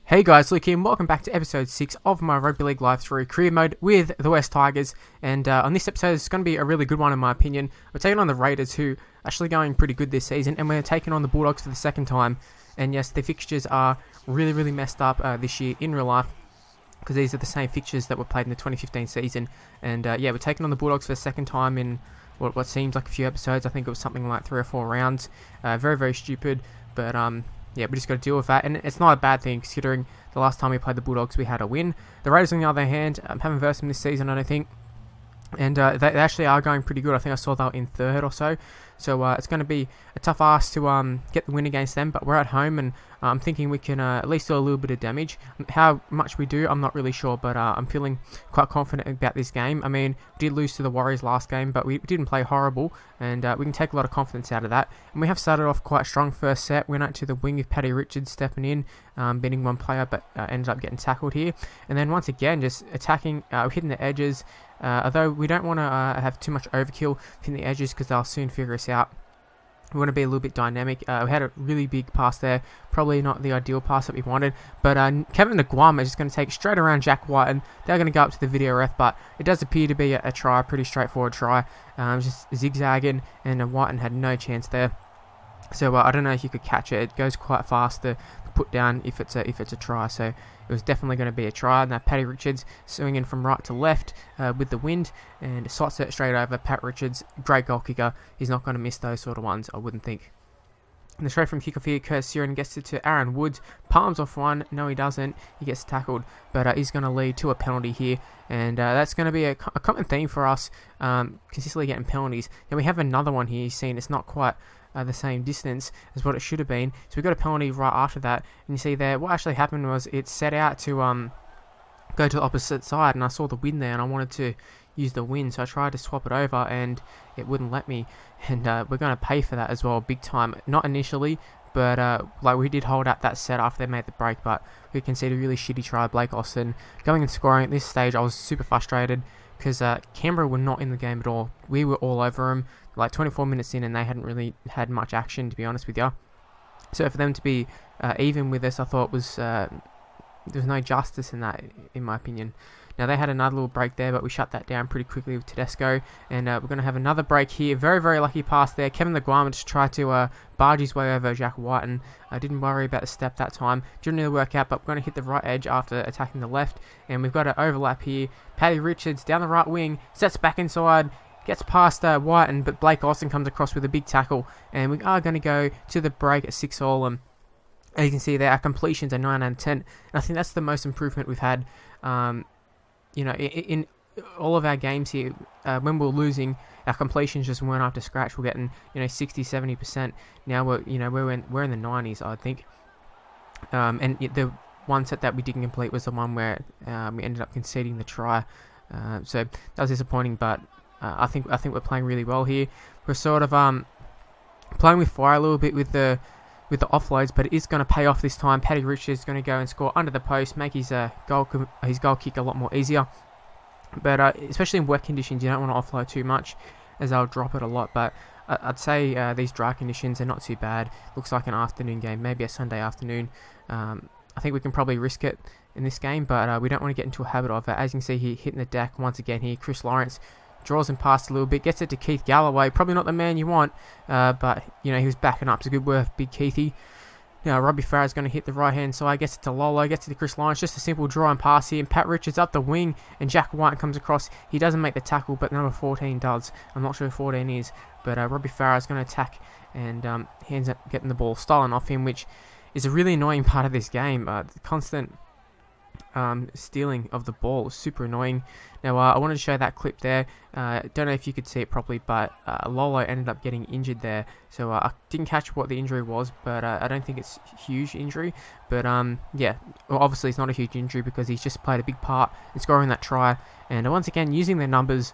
Hey guys, Luke here and welcome back to episode 6 of my Rugby League Live 3 career mode with the West Tigers. And on this episode, it's going to be a really good one in my opinion. We're taking on the Raiders, who are actually going pretty good this season, and we're taking on the Bulldogs for the second time. And yes, the fixtures are really messed up this year in real life, because these are the same fixtures that were played in the 2015 season. And yeah, we're taking on the Bulldogs for the second time in what seems like a few episodes. I think it was something like 3 or 4 rounds. Very stupid, but yeah, we just got to deal with that, and it's not a bad thing considering the last time we played the Bulldogs we had a win. The Raiders, on the other hand, haven't versed them this season, I don't think, and they actually are going pretty good. I think I saw they were in 3rd or so, so it's going to be a tough ask to get the win against them, but we're at home, and I'm thinking we can at least do a little bit of damage. How much we do, I'm not really sure, but I'm feeling quite confident about this game. I mean, we did lose to the Warriors last game, but we didn't play horrible, and we can take a lot of confidence out of that. And we have started off quite strong first set. Went out to the wing with Paddy Richards stepping in, beating one player, but ended up getting tackled here. And then once again, just attacking, hitting the edges, although we don't want to have too much overkill hitting the edges because they'll soon figure us out. We want to be a little bit dynamic. We had a really big pass there. Probably not the ideal pass that we wanted. But Kevin the Guam is just going to take straight around Jack White. And they're going to go up to the video ref. But it does appear to be a try. A pretty straightforward try. Just zigzagging. And Whiten had no chance there. So I don't know if you could catch it. It goes quite fast to put down if it's a try. So it was definitely going to be a try. Now Paddy Richards swinging from right to left with the wind and slots it straight over. Pat Richards, great goal kicker. He's not going to miss those sort of ones, I wouldn't think. And the straight from kickoff here, Curtis Siren gets it to Aaron Woods. Palms off one. No, he doesn't. He gets tackled. But he's going to lead to a penalty here. And that's going to be a common theme for us, consistently getting penalties. Now we have another one here. You've seen it's not quite the same distance as what it should have been. So we got a penalty right after that. And you see there, what actually happened was it set out to go to the opposite side. And I saw the wind there and I wanted to use the wind. So I tried to swap it over and it wouldn't let me. And we're going to pay for that as well, big time. Not initially, but like we did hold out that set after they made the break. But we conceded a really shitty try. Blake Austin going and scoring at this stage. I was super frustrated because Canberra were not in the game at all. We were all over them. Like 24 minutes in and they hadn't really had much action, to be honest with you. So for them to be even with us, I thought was there was no justice in that, in my opinion. Now they had another little break there, but we shut that down pretty quickly with Tedesco. And we're going to have another break here. Very lucky pass there. Kevin the Guam just tried to barge his way over Jack White, and I didn't worry about the step that time. Didn't really work out, but we're going to hit the right edge after attacking the left. And we've got an overlap here. Paddy Richards down the right wing, sets back inside. Gets past White, but Blake Austin comes across with a big tackle. And we are going to go to the break at 6-all. And as you can see there, our completions are 9 out of 10. And I think that's the most improvement we've had. You know, in all of our games here, when we're losing, our completions just weren't up to scratch. We're getting, 60-70%. Now we're in the 90s, I think. And the one set that we didn't complete was the one where we ended up conceding the try. So that was disappointing, but I think we're playing really well here. We're sort of playing with fire a little bit with the offloads, but it is going to pay off this time. Paddy Richards is going to go and score under the post, make his goal kick a lot more easier. But especially in wet conditions, you don't want to offload too much, as they'll drop it a lot. But I'd say these dry conditions are not too bad. Looks like an afternoon game, maybe a Sunday afternoon. I think we can probably risk it in this game, but we don't want to get into a habit of it. As you can see here, hitting the deck once again here, Chris Lawrence draws him past a little bit, gets it to Keith Galloway. Probably not the man you want, but he was backing up. It's a good work, big Keithy. Now Robbie Farah's going to hit the right hand side, gets it to Lolo, gets it to Chris Lawrence. Just a simple draw and pass here. And Pat Richards up the wing, and Jack White comes across. He doesn't make the tackle, but number 14 does. I'm not sure who 14 is, but Robbie Farah's going to attack, and he ends up getting the ball stolen off him, which is a really annoying part of this game. The constant stealing of the ball is super annoying. Now I wanted to show that clip there. Don't know if you could see it properly, but Lolo ended up getting injured there. So I didn't catch what the injury was, but I don't think it's a huge injury. But yeah, well, obviously it's not a huge injury because he's just played a big part in scoring that try. And once again, using the numbers,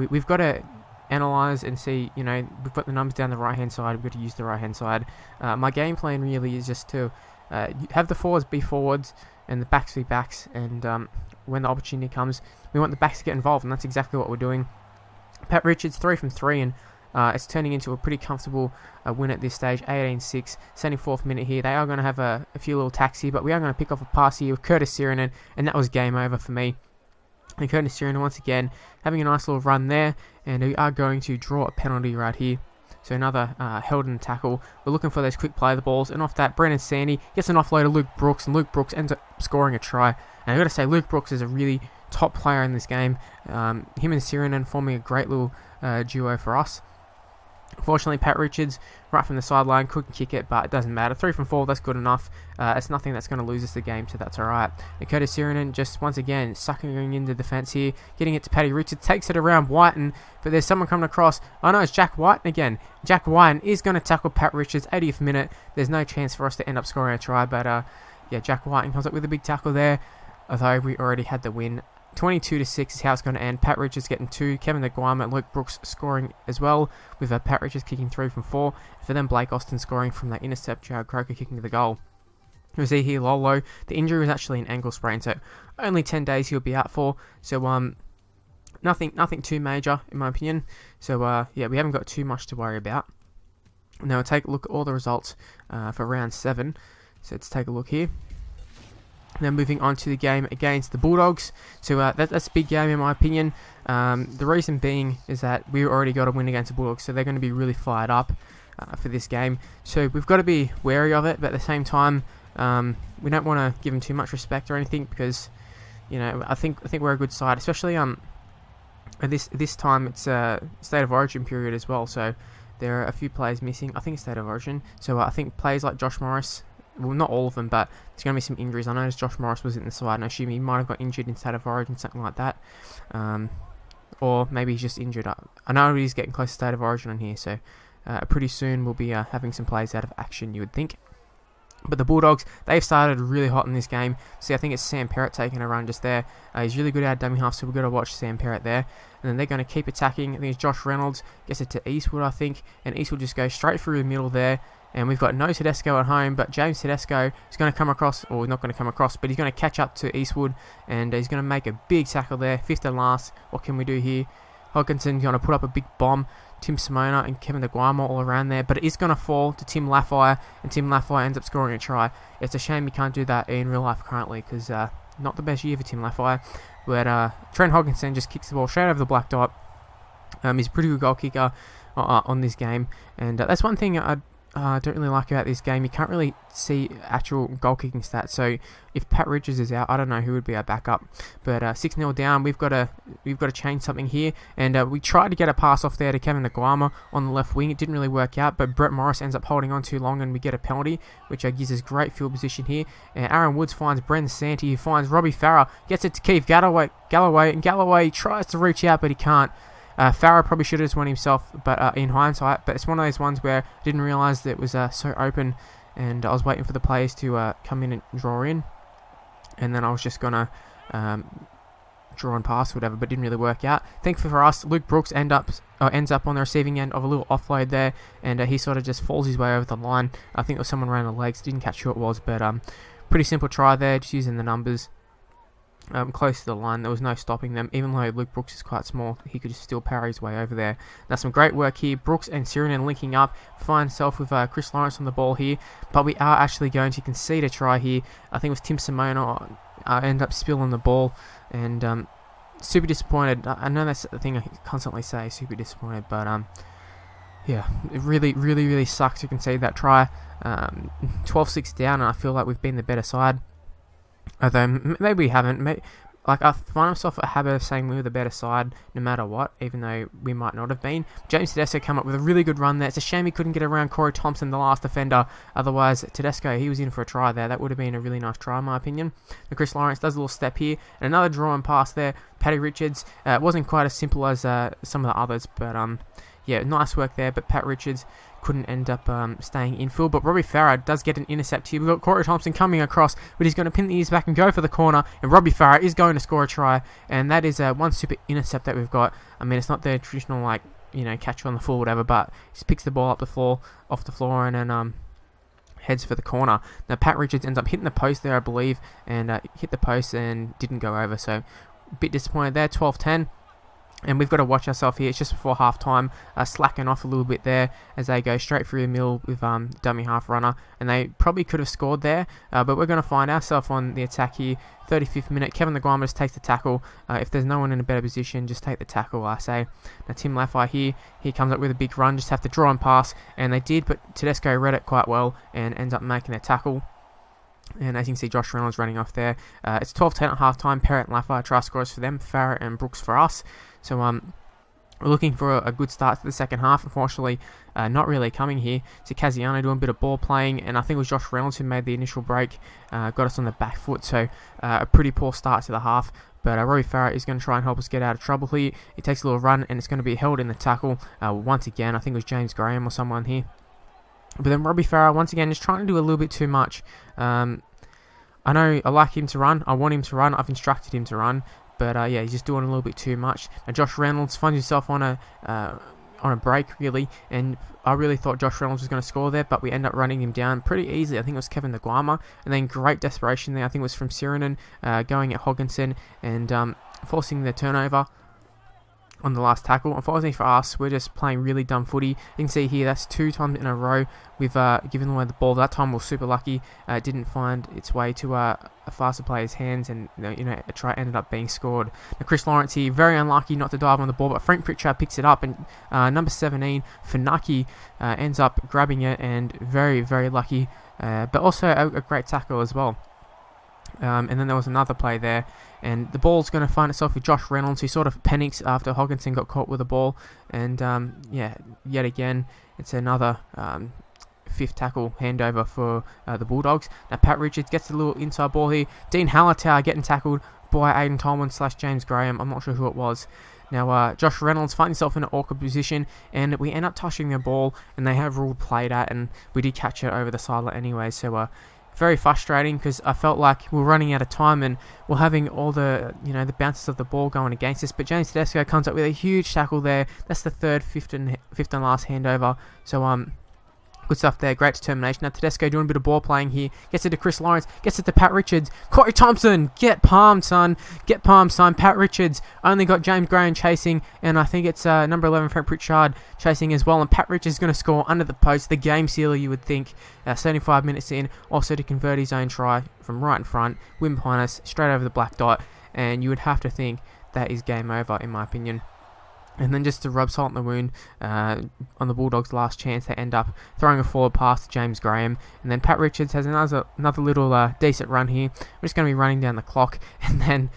we've got to analyze and see, we've got the numbers down the right hand side, we've got to use the right hand side. My game plan really is just to have the forwards be forwards and the backs be backs, and when the opportunity comes, we want the backs to get involved, and that's exactly what we're doing. Pat Richards 3 from 3, and it's turning into a pretty comfortable win at this stage. 18-6, 74th minute here. They are going to have a few little tacks here, but we are going to pick off a pass here with Curtis Sirinen, and that was game over for me. And Curtis Sirinen once again having a nice little run there, and we are going to draw a penalty right here. So another held in tackle. We're looking for those quick play the balls, and off that, Brendan Sandy gets an offload to Luke Brooks, and Luke Brooks ends up scoring a try. And I've got to say, Luke Brooks is a really top player in this game. Him and Sirinen forming a great little duo for us. Unfortunately, Pat Richards, right from the sideline, couldn't kick it, but it doesn't matter. 3 from 4, that's good enough. It's nothing that's going to lose us the game, so that's alright. Curtis Sirinen just, once again, sucking into defence here, getting it to Paddy Richards, takes it around Whiten, but there's someone coming across. Oh no, it's Jack Whiten again. Jack Whiten is going to tackle Pat Richards, 80th minute. There's no chance for us to end up scoring a try, but yeah, Jack Whiten comes up with a big tackle there, although we already had the win. 22-6 is how it's going to end. Pat Richards getting 2, Kevin Naguama and Luke Brooks scoring as well, with Pat Richards kicking 3 from 4. For them, Blake Austin scoring from that intercept, Jared Croker kicking the goal. We see here Lolo, the injury was actually an ankle sprain, so only 10 days he'll be out for. So nothing too major in my opinion. So yeah, we haven't got too much to worry about. Now we'll take a look at all the results for round 7. So let's take a look here. Now moving on to the game against the Bulldogs. So that's a big game in my opinion. The reason being is that we already got a win against the Bulldogs, so they're going to be really fired up for this game. So we've got to be wary of it, but at the same time, we don't want to give them too much respect or anything, because you know I think we're a good side, especially at this time it's State of Origin period as well. So there are a few players missing. I think it's State of Origin. So I think players like Josh Morris. Well, not all of them, but there's going to be some injuries. I noticed Josh Morris was in the side, and I assume he might have got injured in State of Origin, something like that. Or maybe he's just injured. I know he's getting close to State of Origin on here, so pretty soon we'll be having some players out of action, you would think. But the Bulldogs, they've started really hot in this game. See, I think it's Sam Perrott taking a run just there. He's really good at dummy half, so we've got to watch Sam Perrott there. And then they're going to keep attacking. I think it's Josh Reynolds, gets it to Eastwood, I think. And Eastwood just goes straight through the middle there. And we've got no Tedesco at home, but James Tedesco is going to come across, or not going to come across, but he's going to catch up to Eastwood, and he's going to make a big tackle there. 5th and last. What can we do here? Hodkinson's going to put up a big bomb. Tim Simona and Kevin Naguama all around there, but it is going to fall to Tim Laffire, and Tim Laffire ends up scoring a try. It's a shame you can't do that in real life currently, because not the best year for Tim Laffire. But Trent Hodkinson just kicks the ball straight over the black dot. He's a pretty good goal kicker on this game, and that's one thing I don't really like about this game. You can't really see actual goal kicking stats. So if Pat Richards is out, I don't know who would be our backup. But 6-0 down, we've got to change something here. And we tried to get a pass off there to Kevin Naguama on the left wing. It didn't really work out, but Brett Morris ends up holding on too long, and we get a penalty, which gives us great field position here. And Aaron Woods finds Brendan Santy, who finds Robbie Farah, gets it to Keith Galloway, and Galloway tries to reach out, but he can't. Farah probably should have just won himself, but in hindsight, but it's one of those ones where I didn't realise that it was so open, and I was waiting for the players to come in and draw in, and then I was just gonna draw and pass or whatever, but didn't really work out. Thankfully for us, Luke Brooks ends up on the receiving end of a little offload there, and he sort of just falls his way over the line. I think it was someone around the legs, didn't catch who it was, but pretty simple try there, just using the numbers. Close to the line, there was no stopping them. Even though Luke Brooks is quite small, he could just still parry his way over there. Now some great work here. Brooks and Sirinen linking up, find himself with Chris Lawrence on the ball here, but we are actually going to concede a try here. I think it was Tim Simona end up spilling the ball, and super disappointed. I know that's the thing I constantly say, super disappointed, but yeah, it really sucks to concede that try. 12-6 down, and I feel like we've been the better side. Although maybe we haven't. I find myself a habit of saying we were the better side no matter what, even though we might not have been. James Tedesco came up with a really good run there. It's a shame he couldn't get around Corey Thompson, the last defender. Otherwise, Tedesco, he was in for a try there. That would have been a really nice try, in my opinion. But Chris Lawrence does a little step here, and another draw and pass there. Paddy Richards, it wasn't quite as simple as some of the others, but yeah, nice work there. But Pat Richards couldn't end up staying in field, but Robbie Farah does get an intercept here. We've got Corey Thompson coming across, but he's going to pin the ears back and go for the corner, and Robbie Farah is going to score a try, and that is one super intercept that we've got. I mean, it's not the traditional, like, you know, catch on the floor or whatever, but he just picks the ball off the floor and then heads for the corner. Now Pat Richards ends up hitting the post there, I believe, and hit the post and didn't go over, so a bit disappointed there. 12-10. And we've got to watch ourselves here. It's just before half time, slacking off a little bit there as they go straight through the middle with dummy half runner. And they probably could have scored there, but we're going to find ourselves on the attack here. 35th minute, Kevin the Guama just takes the tackle. If there's no one in a better position, just take the tackle, I say. Now Tim Laffey here, he comes up with a big run, just have to draw and pass. And they did, but Tedesco read it quite well and ends up making their tackle. And as you can see, Josh Reynolds running off there. It's 12-10 at half time. Perrott and Laffey try scorers for them, Farrett and Brooks for us. So we're looking for a good start to the second half. Unfortunately, not really coming here. So Casiano doing a bit of ball playing, and I think it was Josh Reynolds who made the initial break, got us on the back foot. So a pretty poor start to the half. But Robbie Farrett is going to try and help us get out of trouble here. He takes a little run, and it's going to be held in the tackle once again. I think it was James Graham or someone here. But then Robbie Farrell, once again, is trying to do a little bit too much. I know I like him to run. I want him to run. I've instructed him to run. But yeah, he's just doing a little bit too much. Now Josh Reynolds finds himself on a break, really. And I really thought Josh Reynolds was going to score there, but we end up running him down pretty easily. I think it was Kevin the Guama. And then great desperation there. I think it was from Sirinen going at Hogginson and forcing the turnover on the last tackle. Unfortunately for us, we're just playing really dumb footy. You can see here that's 2 times in a row we've given away the ball. That time we were super lucky. It didn't find its way to a faster player's hands, and a try ended up being scored. Now Chris Lawrence here, very unlucky not to dive on the ball, but Frank Pritchard picks it up, and number 17 Funaki ends up grabbing it, and very, very lucky, but also a great tackle as well. And then there was another play there, and the ball's going to find itself with Josh Reynolds, who sort of panics after Hogginson got caught with the ball. And yeah, yet again, it's another 5th tackle handover for the Bulldogs. Now Pat Richards gets a little inside ball here. Dean Hallertau getting tackled by Aiden Tolman / James Graham. I'm not sure who it was. Now Josh Reynolds finds himself in an awkward position, and we end up touching the ball, and they have ruled played at, and we did catch it over the sideline anyway. So very frustrating, because I felt like we were running out of time and we're having all the the bounces of the ball going against us. But James Tedesco comes up with a huge tackle there. That's the fifth and last handover. So good stuff there, great determination. Now Tedesco doing a bit of ball playing here, gets it to Chris Lawrence, gets it to Pat Richards. Corey Thompson, get palmed, son. Get palmed, son. Pat Richards only got James Graham chasing, and I think it's number 11 Frank Pritchard chasing as well. And Pat Richards is going to score under the post, the game sealer, you would think. 75 minutes in, also to convert his own try from right in front, win behind us, straight over the black dot, and you would have to think that is game over, in my opinion. And then just to rub salt in the wound, on the Bulldogs' last chance, they end up throwing a forward pass to James Graham. And then Pat Richards has another little decent run here. We're just going to be running down the clock. And then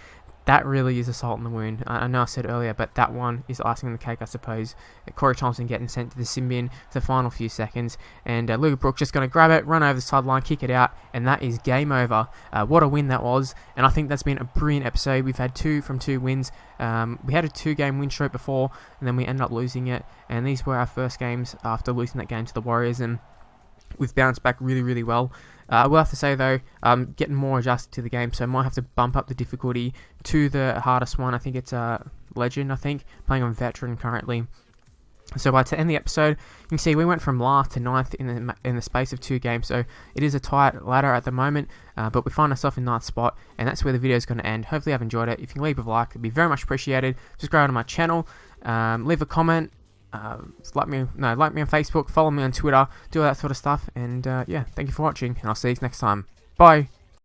that really is a salt in the wound. I know I said earlier, but that one is icing on the cake, I suppose. Corey Thompson getting sent to the sin bin for the final few seconds. And Luke Brooks just going to grab it, run over the sideline, kick it out. And that is game over. What a win that was. And I think that's been a brilliant episode. We've had 2 from 2 wins. We had a 2-game win streak before, and then we ended up losing it. And these were our first games after losing that game to the Warriors. And we've bounced back really, really well. I will have to say though, getting more adjusted to the game, so I might have to bump up the difficulty to the hardest one. I think it's Legend, playing on Veteran currently. So to end the episode, you can see we went from last to 9th in the space of 2 games, so it is a tight ladder at the moment, but we find ourselves in 9th spot, and that's where the video is going to end. Hopefully you've enjoyed it. If you can leave a like, it'd be very much appreciated. Subscribe to my channel, leave a comment, like me on Facebook, follow me on Twitter, do all that sort of stuff, and yeah, thank you for watching, and I'll see you next time. Bye.